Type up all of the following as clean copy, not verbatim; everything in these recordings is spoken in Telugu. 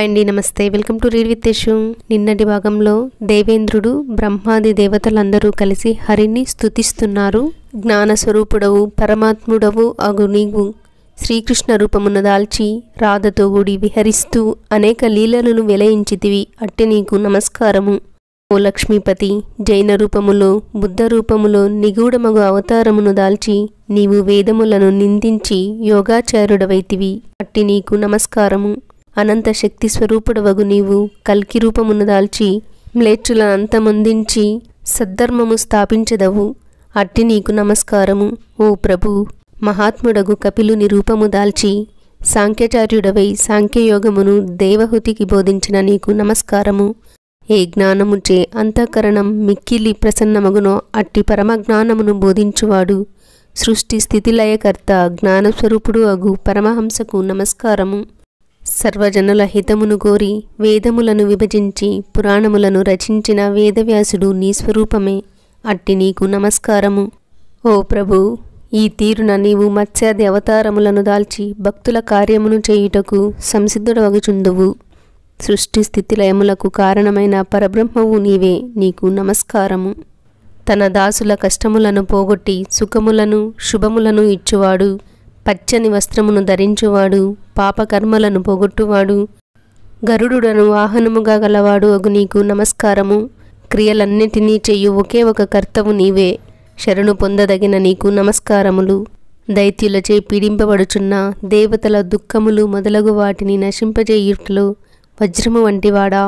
హాయ్ అండి, నమస్తే. Welcome to read with Yashu. నిన్నటి భాగంలో దేవేంద్రుడు బ్రహ్మాది దేవతలందరూ కలిసి హరిని స్తుతిస్తున్నారు. జ్ఞానస్వరూపుడవు పరమాత్ముడవు అగు నీవు శ్రీకృష్ణ రూపమును దాల్చి రాధతో కూడి విహరిస్తూ అనేక లీలలను వెలయించితివి. అట్టి నీకు నమస్కారము. ఓ లక్ష్మీపతి, జైన రూపములో బుద్ధ రూపములో నిగూఢమగు అవతారమును దాల్చి నీవు వేదములను నిందించి యోగాచార్యుడవైతివి. అట్టి నీకు నమస్కారము. అనంత శక్తి స్వరూపుడవగు నీవు కల్కి రూపమును దాల్చి మ్లేచ్చులను అంతమొందించి సద్ధర్మము స్థాపించదవు. అట్టి నీకు నమస్కారము. ఓ ప్రభు, మహాత్ముడగు కపిలుని రూపము దాల్చి సాంఖ్యాచార్యుడవై సాంఖ్యయోగమును దేవహుతికి బోధించిన నీకు నమస్కారము. ఏ జ్ఞానముచే అంతఃకరణం మిక్కిలి ప్రసన్నమగునో అట్టి పరమజ్ఞానమును బోధించువాడు సృష్టి స్థితిలయకర్త జ్ఞానస్వరూపుడు అగు పరమహంసకు నమస్కారము. సర్వజనుల హితమును కోరి వేదములను విభజించి పురాణములను రచించిన వేదవ్యాసుడు నీ స్వరూపమే. అట్టి నీకు నమస్కారము. ఓ ప్రభు, ఈ తీరున నీవు మత్స్యాది అవతారములను దాల్చి భక్తుల కార్యమును చేయుటకు సంసిద్ధుడవగుచుందువు. సృష్టి స్థితిలయములకు కారణమైన పరబ్రహ్మవు నీవే. నీకు నమస్కారము. తన దాసుల కష్టములను పోగొట్టి సుఖములను శుభములను ఇచ్చువాడు, పచ్చని వస్త్రమును ధరించువాడు, పాపకర్మలను పోగొట్టువాడు, గరుడును వాహనముగా గలవాడు అగు నీకు నమస్కారము. క్రియలన్నిటినీ చెయ్యు ఒకే ఒక కర్తవు నీవే. శరణు పొందదగిన నీకు నమస్కారములు. దైత్యులచే పీడింపబడుచున్న దేవతల దుఃఖములు మొదలగు వాటిని నశింపజేయుటలో వజ్రము వంటివాడా,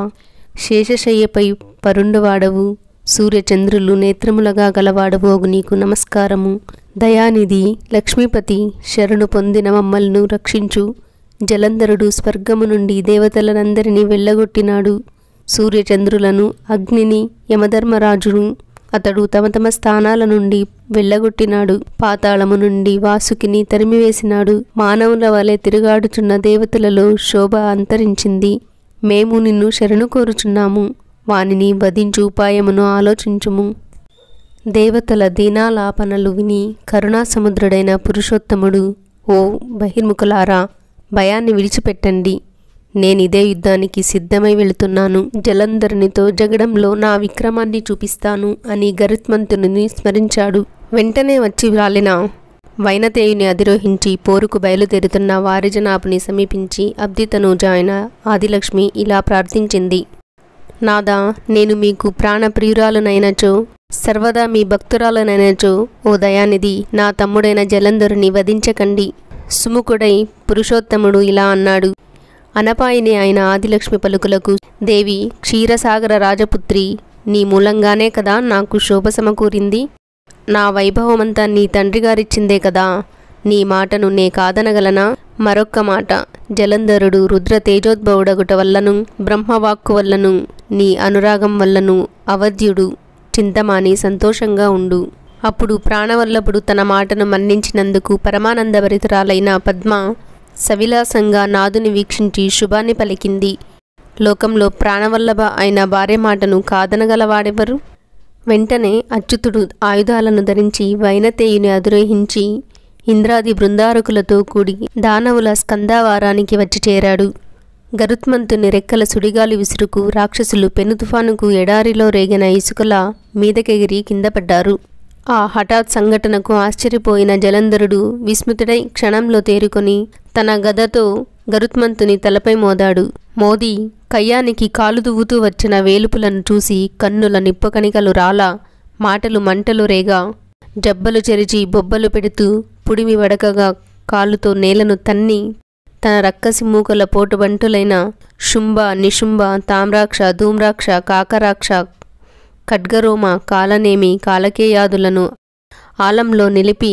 శేషశయ్యపై పరుండువాడవు, సూర్యచంద్రులు నేత్రములగా గలవాడవు అగు నీకు నమస్కారము. దయానిధి లక్ష్మీపతి, శరణు పొందిన మమ్మల్ని రక్షించు. జలంధరుడు స్వర్గము నుండి దేవతలనందరినీ వెళ్ళగొట్టినాడు. సూర్యచంద్రులను, అగ్నిని, యమధర్మరాజును అతడు తమ తమ స్థానాల నుండి వెళ్ళగొట్టినాడు. పాతాళము నుండి వాసుకిని తరిమివేసినాడు. మానవుల వలె తిరుగాడుచున్న దేవతలలో శోభ అంతరించింది. మేము నిన్ను శరణు కోరుచున్నాము. వానిని వధించు ఉపాయమును ఆలోచించుము. దేవతల దీనాలాపనలు విని కరుణాసముద్రుడైన పురుషోత్తముడు, ఓ బహిర్ముఖులారా, భయాన్ని విడిచిపెట్టండి. నేనిదే యుద్ధానికి సిద్ధమై వెళుతున్నాను. జలంధరునితో జగడంలో నా విక్రమాన్ని చూపిస్తాను అని గరుత్మంతుని స్మరించాడు. వెంటనే వచ్చి రాలిన వైనతేయుని అధిరోహించి పోరుకు బయలుదేరుతున్న వారిజనాభుని సమీపించి అబ్దితనూజ అయిన ఆదిలక్ష్మి ఇలా ప్రార్థించింది. నాదా, నేను మీకు ప్రాణప్రియురాలునైనచో, సర్వదా మీ భక్తురాలనైనచో, ఓ దయానిధి, నా తమ్ముడైన జలంధరుని వధించకండి. సుముఖుడై పురుషోత్తముడు ఇలా అన్నాడు. అనపాయిని అయిన ఆదిలక్ష్మి పలుకులకు, దేవి క్షీరసాగర రాజపుత్రి, నీ మూలంగానే కదా నాకు శోభ సమకూరింది. నా వైభవమంతా నీ తండ్రి గారిచ్చిందే కదా. నీ మాటను నే కాదనగలనా? మరొక్క మాట, జలంధరుడు రుద్ర తేజోద్భవుడగుట వల్లను బ్రహ్మవాక్కు వల్లను నీ అనురాగం వల్లను అవధ్యుడు. చింతమాని సంతోషంగా ఉండు. అప్పుడు ప్రాణవల్లభుడు తన మాటను మన్నించినందుకు పరమానందభరితురాలైన పద్మ సవిలాసంగా నాదుని వీక్షించి శుభాన్ని పలికింది. లోకంలో ప్రాణవల్లభ అయిన భార్య మాటను కాదనగలవాడెవరు? వెంటనే అచ్యుతుడు ఆయుధాలను ధరించి వైనతేయుని అధిరోహించి ఇంద్రాది బృందారకులతో కూడి దానవుల స్కందావారానికి వచ్చి చేరాడు. గరుత్మంతుని రెక్కల సుడిగాలి విసురుకు రాక్షసులు పెను తుఫానుకు ఎడారిలో రేగిన ఇసుకల మీదకెగిరి కింద పడ్డారు. ఆ హఠాత్ సంఘటనకు ఆశ్చర్యపోయిన జలంధరుడు విస్మృతుడై క్షణంలో తేరుకొని తన గదతో గరుత్మంతుని తలపై మోదాడు. మోది కయ్యానికి కాలు దువ్వుతూ వచ్చిన వేలుపులను చూసి కన్నుల నిప్పకణికలు రాలా, మాటలు మంటలు రేగా, జబ్బలు చెరిచి బొబ్బలు పెడుతూ పుడిమి వడకగా కాలుతో నేలను తన్ని తన రక్కసి మూకల పోటుబంటులైన శుంభ, నిశుంభ, తామ్రాక్ష, ధూమ్రాక్ష, కాకరాక్ష, ఖడ్గరోమ, కాలనేమి, కాలకేయాదులను ఆలంలో నిలిపి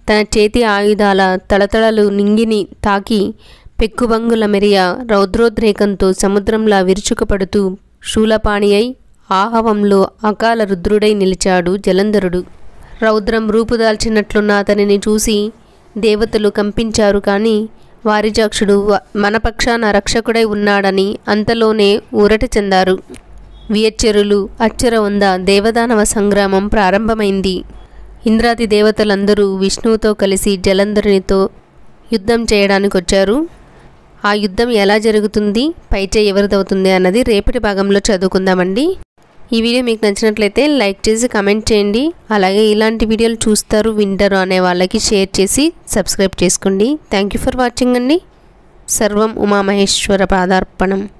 తన చేతి ఆయుధాల తళతళలు నింగిని తాకి పెక్కుబంగుల మెరియ రౌద్రోద్రేకంతో సముద్రంలా విరుచుకుపడుతూ శూలపాణి అయి ఆహవంలో అకాల రుద్రుడై నిలిచాడు జలంధరుడు. రౌద్రం రూపుదాల్చినట్లున్న అతనిని చూసి దేవతలు కంపించారు. కానీ వారిజాక్షుడు మన పక్షాన రక్షకుడై ఉన్నాడని అంతలోనే ఊరట చెందారు. వియచ్చరులు అచ్చరవంద దేవదానవ సంగ్రామం ప్రారంభమైంది. ఇంద్రాది దేవతలందరూ విష్ణువుతో కలిసి జలంధరునితో యుద్ధం చేయడానికొచ్చారు. ఆ యుద్ధం ఎలా జరుగుతుంది, పైచేయి ఎవరిదవుతుంది అన్నది రేపటి భాగంలో చదువుకుందామండి. ఈ వీడియో మీకు నచ్చినట్లయితే లైక్ చేసి కమెంట్ చేయండి. అలాగే ఇలాంటి వీడియోలు చూస్తారు వింటారు అనే వాళ్ళకి షేర్ చేసి సబ్స్క్రైబ్ చేసుకోండి. థ్యాంక్ యూ ఫర్ వాచింగ్ అండి. సర్వం ఉమామహేశ్వర పాదార్పణం.